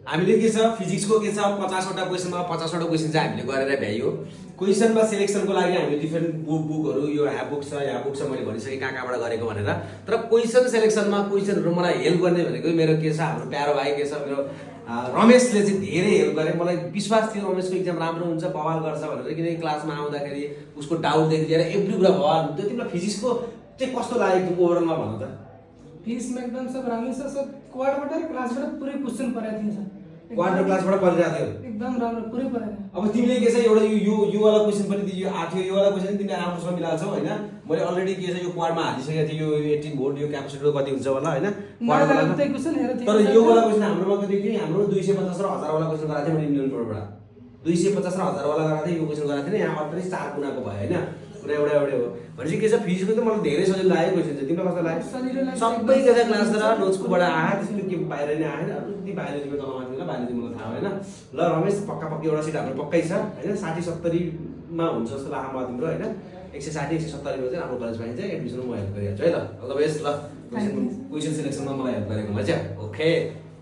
हामीले के छ फिजिक्सको के छ 50 वटा क्वेशनमा 50 वटा क्वेशन चाहिँ हामीले गरेर भ्याइयो। क्वेशनमा सिलेक्सनको लागि हामीले डिफरेन्ट बुकहरू यो ह्याप बुक छ मैले भनिसकेँ कहाँबाट गरेको भनेर। तर क्वेशन सेलेक्सनमा क्वेशनहरू मलाई हेल्प गर्ने भनेको मेरो के छ हाम्रो प्यारो भाइ के छ मेरो रमेशले चाहिँ धेरै हेल्प गरे। मलाई विश्वास थियो रमेशको एक्जाम राम्रो हुन्छ बवाल गर्छ भनेर, किनकि क्लासमा आउँदाखेरि उसको डाउटदेखि लिएर एभ्री कुरा बवाल हुन्थ्यो। तिमीलाई फिजिक्सको चाहिँ कस्तो लाग्यो ओभरअलमा भन त? फिजिक्समा एकदम सब राम्रो छ, सब क्वाडबाट क्लासबाट पुरै क्वेशन पराइदिन्छ। क्वार्टर क्लासबाट परिरहेको थियो एकदम राम्रो पुरै पराइदिन्छ। अब तिमीले के छ एउटा यो वाला क्वेशन पनि दियो आथ्यो, यो वाला क्वेशन तिमीले राम्रोसँग मिलाएको छौ हैन। मैले अलरेडी के छ यो क्वाडमा हालिसकेको थिएँ, यो 18 भोल्ट यो क्यापेसिटर कति हुन्छ होला हैन क्वाडमा। तर यो वाला क्वेशन हाम्रोमा कति थियो, हाम्रो 250 र 1000 वाला क्वेशन गराएको थिएँ मैले इन्डियन बोर्डबाट। 250 र 1000 वाला गराएको थिएँ, यो क्वेशन गराएको थिएँ। यहाँ 48 4 गुणाको भयो हैन, पुरा एउटा हो। भनेपछि के छ फिजिक्सको त मलाई धेरै सजिलो लाग्यो क्वेशन चाहिँ। तिमीलाई कस्तो लाग्यो? सबै के छ क्लासबाट नोट्सकोबाट आयो, त्यसले के बाहिर नै आएन। अलिकति बायोलोजीको तलमा थियो, बायोलोजी मलाई थाहा भएन। ल रमेश पक्का एउटा सिट हाम्रो पक्कै छ हैन, 60-70 मा हुन्छ जस्तो लाग्छ मलाई तिम्रो हैन। 160-170 मा चाहिँ राम्रो कलेज पाइन्छ, एडमिसनमा म हेल्प गरिहाल्छु है। ल अल द बेस्ट। ल क्वेशन सिलेक्सनमा मलाई हेल्प गरेकोमा चाहिँ ओके।